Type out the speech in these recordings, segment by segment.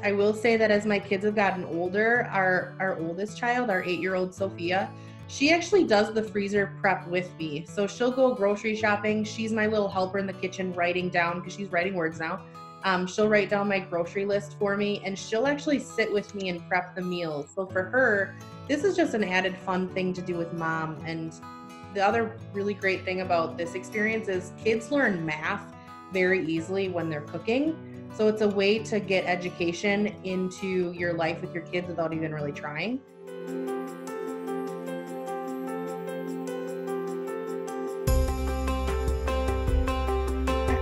I will say that as my kids have gotten older, our oldest child, our 8-year-old Sophia, she actually does the freezer prep with me. So she'll go grocery shopping. She's my little helper in the kitchen, writing down, because she's writing words now. She'll write down my grocery list for me, and she'll actually sit with me and prep the meals. So for her, this is just an added fun thing to do with mom. And the other really great thing about this experience is kids learn math very easily when they're cooking. So it's a way to get education into your life with your kids without even really trying.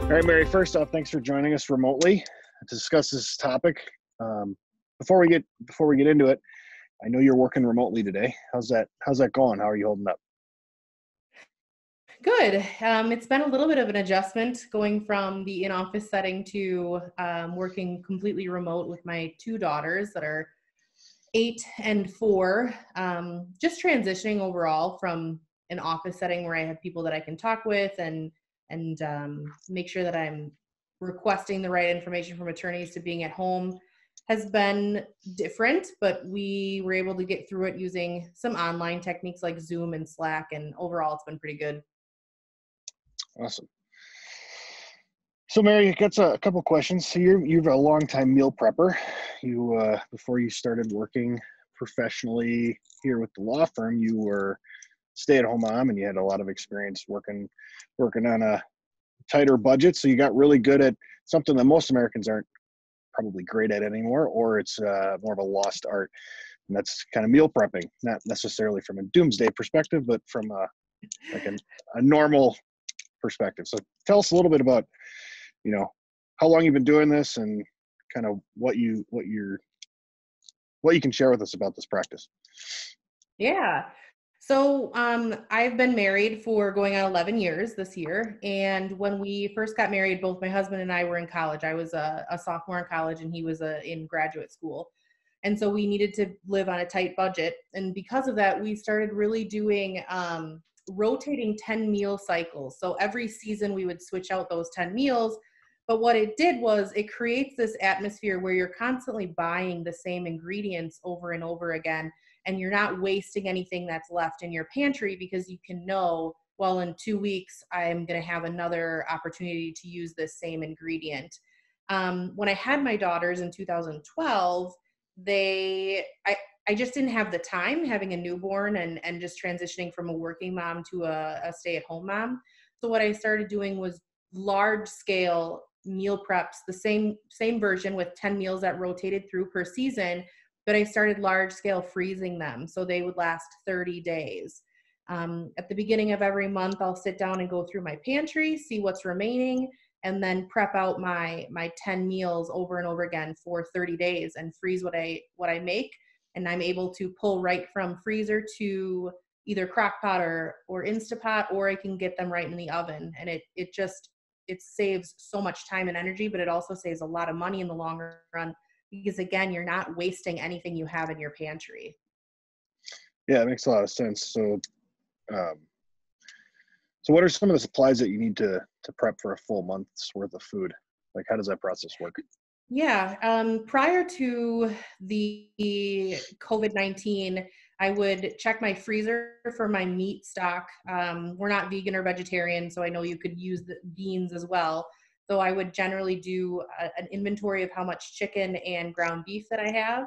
All right, Mary, first off, thanks for joining us remotely to discuss this topic. Before we get into it, I know you're working remotely today. How's that going? How are you holding up? Good. It's been a little bit of an adjustment going from the in-office setting to working completely remote with my two daughters that are 8 and 4. Just transitioning overall from an office setting where I have people that I can talk with and make sure that I'm requesting the right information from attorneys to being at home has been different, but we were able to get through it using some online techniques like Zoom and Slack, and overall it's been pretty good. Awesome. So, Mary, I got a couple questions. So, you're a longtime meal prepper. You before you started working professionally here with the law firm, you were stay-at-home mom, and you had a lot of experience working on a tighter budget. So, you got really good at something that most Americans aren't probably great at anymore, or it's more of a lost art, and that's kind of meal prepping. Not necessarily from a doomsday perspective, but from a normal perspective. So, tell us a little bit about how long you've been doing this and kind of what you can share with us about this practice. Yeah. So I've been married for going on 11 years this year. And when we first got married, both my husband and I were in college. I was a sophomore in college and he was in graduate school. And so we needed to live on a tight budget. And because of that, we started really doing rotating 10 meal cycles. So every season we would switch out those 10 meals. But what it did was it creates this atmosphere where you're constantly buying the same ingredients over and over again, and you're not wasting anything that's left in your pantry because you can know, well, in 2 weeks, I'm going to have another opportunity to use this same ingredient. When I had my daughters in 2012, I just didn't have the time having a newborn and just transitioning from a working mom to a stay-at-home mom. So what I started doing was large scale meal preps, the same version with 10 meals that rotated through per season, but I started large scale freezing them so they would last 30 days. At the beginning of every month, I'll sit down and go through my pantry, see what's remaining, and then prep out my 10 meals over and over again for 30 days and freeze what I make. And I'm able to pull right from freezer to either crock pot or Instapot, or I can get them right in the oven. And it saves so much time and energy, but it also saves a lot of money in the long run because, again, you're not wasting anything you have in your pantry. Yeah, it makes a lot of sense. So, so what are some of the supplies that you need to prep for a full month's worth of food? Like, how does that process work? Yeah, prior to the COVID-19, I would check my freezer for my meat stock. We're not vegan or vegetarian, so I know you could use the beans as well. So I would generally do an inventory of how much chicken and ground beef that I have.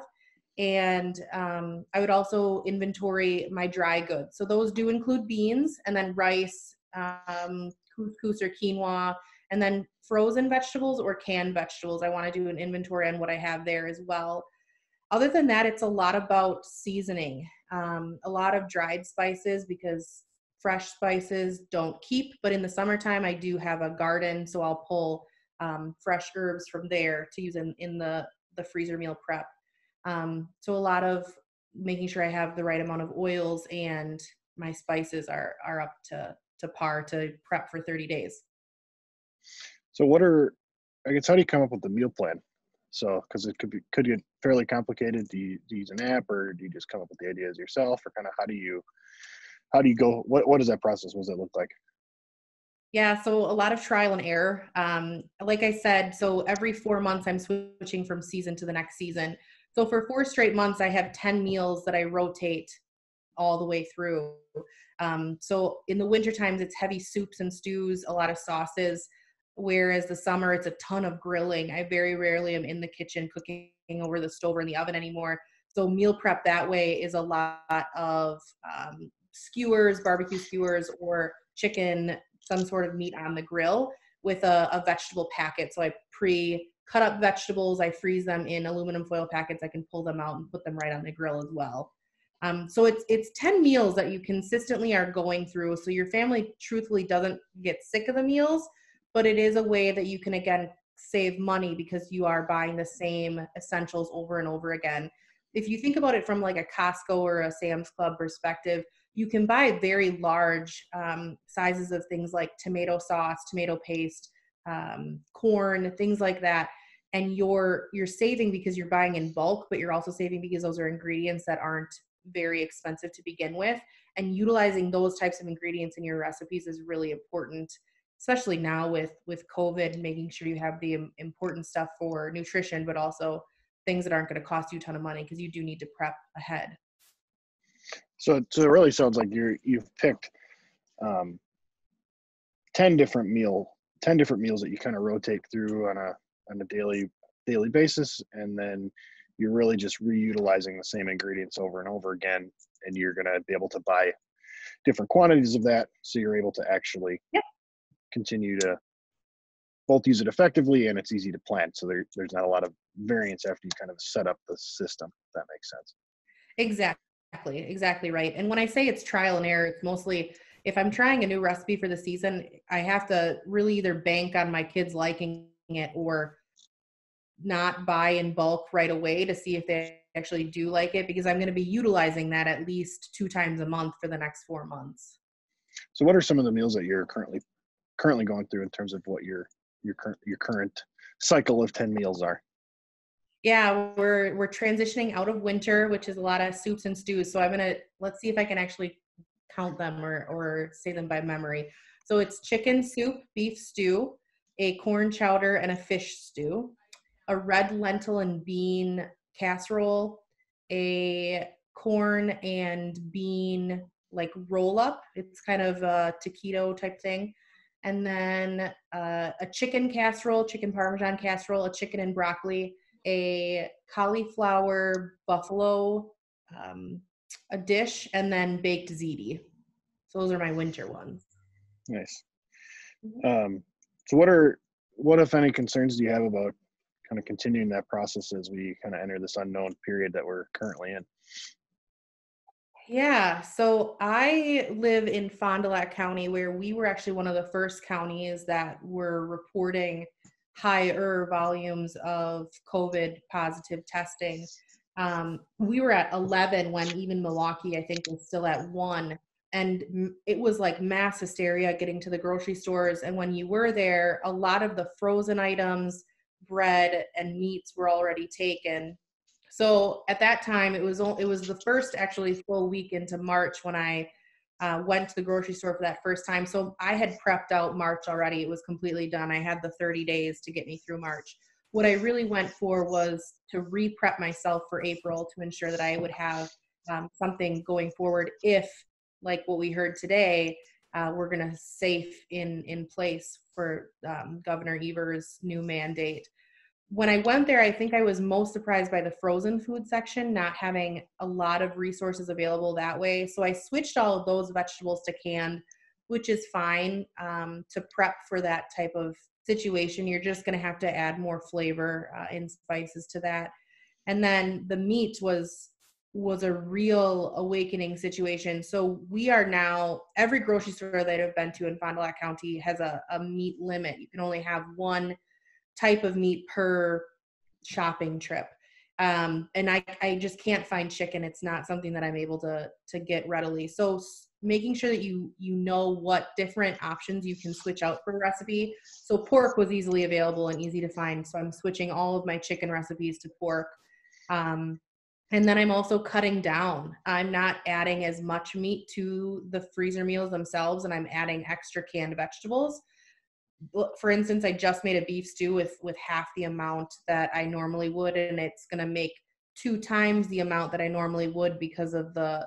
And I would also inventory my dry goods. So those do include beans and then rice, couscous or quinoa, and then frozen vegetables or canned vegetables. I want to do an inventory on what I have there as well. Other than that, it's a lot about seasoning, a lot of dried spices because fresh spices don't keep. But in the summertime, I do have a garden, so I'll pull fresh herbs from there to use in the freezer meal prep. So a lot of making sure I have the right amount of oils and my spices are up to par to prep for 30 days. So how do you come up with the meal plan? So, because it could get fairly complicated. Do you use an app, or do you just come up with the ideas yourself, or kind of how do you go? What does that process? What does that look like? Yeah, so a lot of trial and error. Like I said, so every 4 months I'm switching from season to the next season. So for 4 straight months, I have 10 meals that I rotate all the way through. So in the winter times, it's heavy soups and stews, a lot of sauces. Whereas the summer, it's a ton of grilling. I very rarely am in the kitchen cooking over the stove or in the oven anymore. So meal prep that way is a lot of skewers, barbecue skewers, or chicken, some sort of meat on the grill with a vegetable packet. So I cut up vegetables, I freeze them in aluminum foil packets. I can pull them out and put them right on the grill as well. So it's 10 meals that you consistently are going through. So your family truthfully doesn't get sick of the meals, but it is a way that you can again save money because you are buying the same essentials over and over again. If you think about it from like a Costco or a Sam's Club perspective, you can buy very large sizes of things like tomato sauce, tomato paste, corn, things like that. And you're saving because you're buying in bulk, but you're also saving because those are ingredients that aren't very expensive to begin with. And utilizing those types of ingredients in your recipes is really important, especially now with COVID, making sure you have the important stuff for nutrition, but also things that aren't going to cost you a ton of money because you do need to prep ahead. So it really sounds like you've picked um, 10 different 10 different meals that you kind of rotate through on a daily basis, and then you're really just reutilizing the same ingredients over and over again, and you're going to be able to buy different quantities of that, so you're able to actually Yep, continue to both use it effectively, and it's easy to plan, so there's not a lot of variance after you kind of set up the system, if that makes sense. exactly right. And when I say it's trial and error, it's mostly if I'm trying a new recipe for the season, I have to really either bank on my kids liking it or not buy in bulk right away to see if they actually do like it, because I'm going to be utilizing that at least 2 times a month for the next 4 months. So what are some of the meals that you're currently going through in terms of what your current cycle of 10 meals are? Yeah, we're transitioning out of winter, which is a lot of soups and stews. So let's see if I can actually count them or say them by memory. So it's chicken soup, beef stew, a corn chowder, and a fish stew, a red lentil and bean casserole, a corn and bean like roll up. It's kind of a taquito type thing. And then a chicken casserole, chicken parmesan casserole, a chicken and broccoli, a cauliflower buffalo, um, a dish, and then baked ziti. So those are my winter ones. Nice. Mhm. Um, so what if any concerns do you have about kind of continuing that process as we kind of enter this unknown period that we're currently in? Yeah, so I live in Fond du Lac County, where we were actually one of the first counties that were reporting higher volumes of COVID positive testing. We were at 11 when even Milwaukee, I think, was still at 1. And it was like mass hysteria getting to the grocery stores. And when you were there, a lot of the frozen items, bread, and meats were already taken. So at that time, it was the first actually full week into March when I went to the grocery store for that first time. So I had prepped out March already. It was completely done. I had the 30 days to get me through March. What I really went for was to re-prep myself for April to ensure that I would have something going forward if, like what we heard today, we're going to safe in place for Governor Evers' new mandate. When I went there, I think I was most surprised by the frozen food section not having a lot of resources available that way. So I switched all of those vegetables to canned, which is fine to prep for that type of situation. You're just going to have to add more flavor and spices to that. And then the meat was a real awakening situation. So we are now, every grocery store that I've been to in Fond du Lac County has a meat limit. You can only have one type of meat per shopping trip. And I just can't find chicken. It's not something that I'm able to get readily. So making sure that you know what different options you can switch out for a recipe. So pork was easily available and easy to find. So I'm switching all of my chicken recipes to pork. Um, And then I'm also cutting down. I'm not adding as much meat to the freezer meals themselves, and I'm adding extra canned vegetables. For instance, I just made a beef stew with half the amount that I normally would, and it's going to make 2 times the amount that I normally would because of the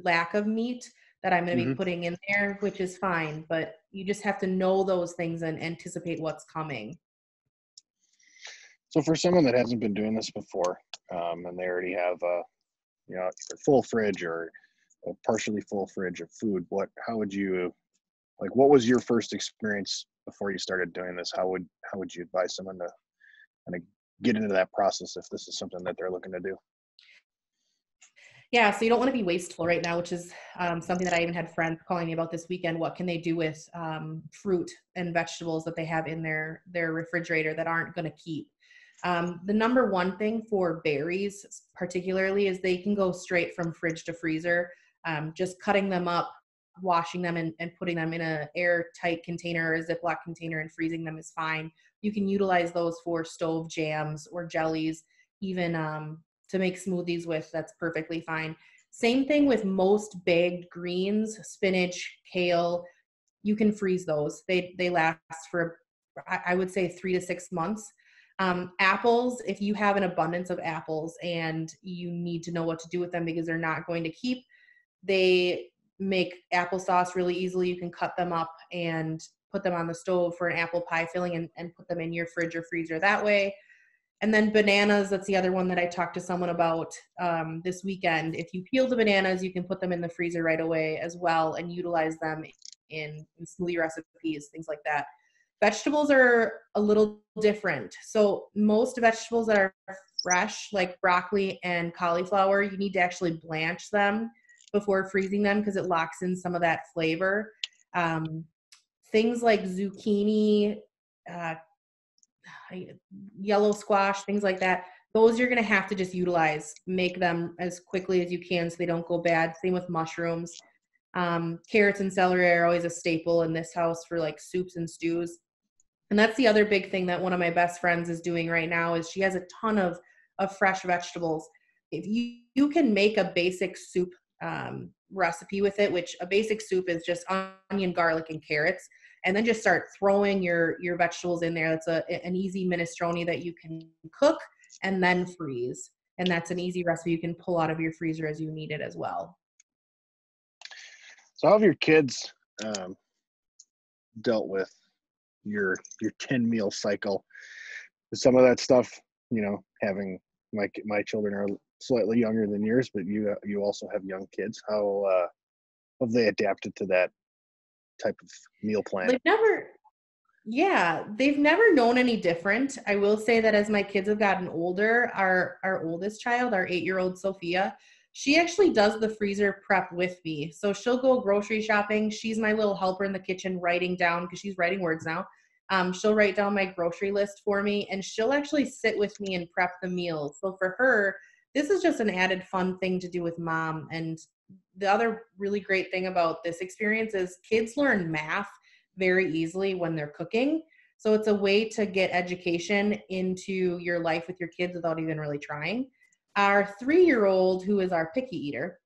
lack of meat that I'm going to be Hmm. putting in there, which is fine. But you just have to know those things and anticipate what's coming. So for someone that hasn't been doing this before, and they already have a, either full fridge or a partially full fridge of food, how would you, like, what was your first experience before you started doing this? How would you advise someone to kind of get into that process if this is something that they're looking to do? Yeah, so you don't want to be wasteful right now, which is something that I even had friends calling me about this weekend. What can they do with fruit and vegetables that they have in their refrigerator that aren't going to keep? The number one thing for berries, particularly, is they can go straight from fridge to freezer. Just cutting them up, washing them, and putting them in an airtight container or a Ziploc container and freezing them is fine. You can utilize those for stove jams or jellies, even to make smoothies with. That's perfectly fine. Same thing with most baked greens, spinach, kale. You can freeze those. They last for, I would say, 3 to 6 months. Apples, if you have an abundance of apples and you need to know what to do with them because they're not going to keep, they make applesauce really easily. You can cut them up and put them on the stove for an apple pie filling, and put them in your fridge or freezer that way. And then bananas, that's the other one that I talked to someone about this weekend. If you peel the bananas, you can put them in the freezer right away as well and utilize them in smoothie recipes, things like that. Vegetables are a little different. So most vegetables that are fresh, like broccoli and cauliflower, you need to actually blanch them before freezing them because it locks in some of that flavor. Um, Things like zucchini, uh, yellow squash, things like that. Those you're going to have to just utilize, make them as quickly as you can so they don't go bad. Same with mushrooms. Carrots and celery are always a staple in this house for like soups and stews. And that's the other big thing that one of my best friends is doing right now is she has a ton of fresh vegetables. If you can make a basic soup recipe with it, which a basic soup is just onion, garlic, and carrots, and then just start throwing your vegetables in there. That's an easy minestrone that you can cook and then freeze. And that's an easy recipe you can pull out of your freezer as you need it as well. So how have your kids um, dealt with your 10 meal cycle? Some of that stuff, having my children are slightly younger than yours, but you also have young kids. How have they adapted to that type of meal plan? They've never Yeah, they've never known any different. I will say that as my kids have gotten older, our oldest child, our 8-year-old Sophia, she actually does the freezer prep with me. So she'll go grocery shopping. She's my little helper in the kitchen, writing down because she's writing words now. She'll write down my grocery list for me, and she'll actually sit with me and prep the meals. So for her, this is just an added fun thing to do with mom. And the other really great thing about this experience is kids learn math very easily when they're cooking. So it's a way to get education into your life with your kids without even really trying. Our 3-year-old, who is our picky eater,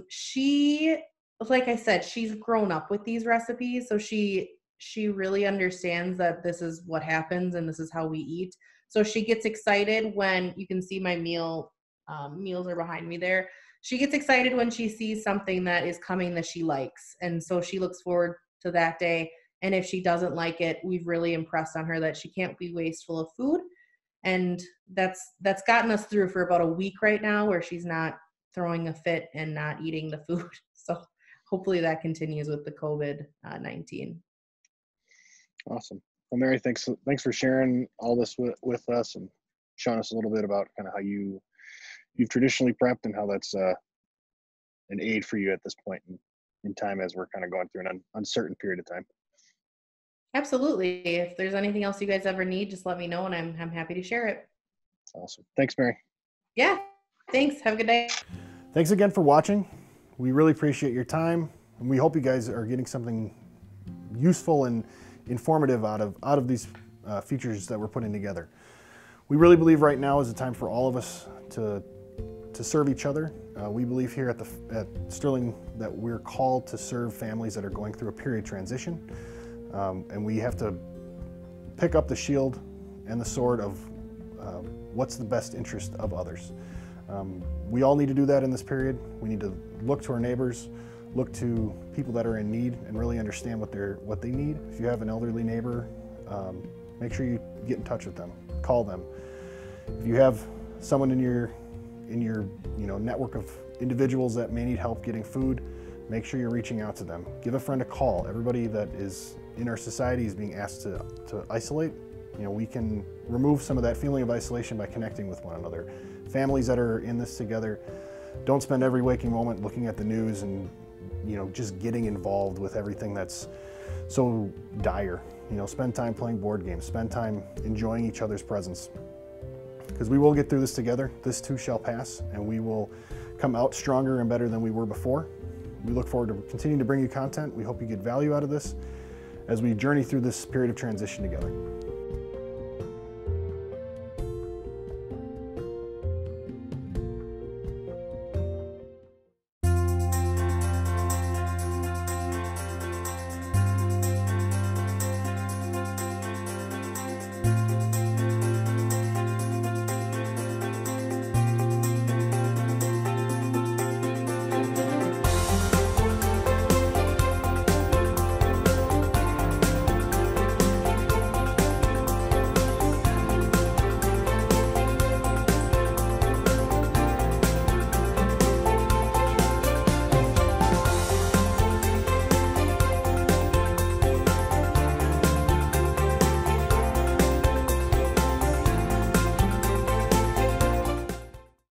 she, like I said, she's grown up with these recipes. So she really understands that this is what happens and this is how we eat. So she gets excited when you can see my meals are behind me there. She gets excited when she sees something that is coming that she likes. And so she looks forward to that day. And if she doesn't like it, we've really impressed on her that she can't be wasteful of food. And that's gotten us through for about a week right now where she's not throwing a fit and not eating the food. So hopefully that continues with the COVID-19. Awesome. Well, Mary, thanks for sharing all this with us and showing us a little bit about kind of how you've traditionally prepped and how that's an aid for you at this point in time as we're kind of going through an uncertain period of time. Absolutely. If there's anything else you guys ever need, just let me know and I'm happy to share it. Awesome. Thanks, Mary. Yeah. Thanks. Have a good day. Thanks again for watching. We really appreciate your time, and we hope you guys are getting something useful and informative out of these features that we're putting together. We really believe right now is a time for all of us to serve each other. We believe here at Sterling that we're called to serve families that are going through a period of transition, and we have to pick up the shield and the sword of what's the best interest of others. We all need to do that in this period. We need to look to our neighbors, look to people that are in need, and really understand what they need. If you have an elderly neighbor, make sure you get in touch with them, call them. If you have someone in your network of individuals that may need help getting food, make sure you're reaching out to them. Give a friend a call. Everybody that is in our society is being asked to isolate. We can remove some of that feeling of isolation by connecting with one another. Families that are in this together, don't spend every waking moment looking at the news and just getting involved with everything that's so dire. Spend time playing board games, spend time enjoying each other's presence. Because we will get through this together. This too shall pass, and we will come out stronger and better than we were before. We look forward to continuing to bring you content. We hope you get value out of this as we journey through this period of transition together.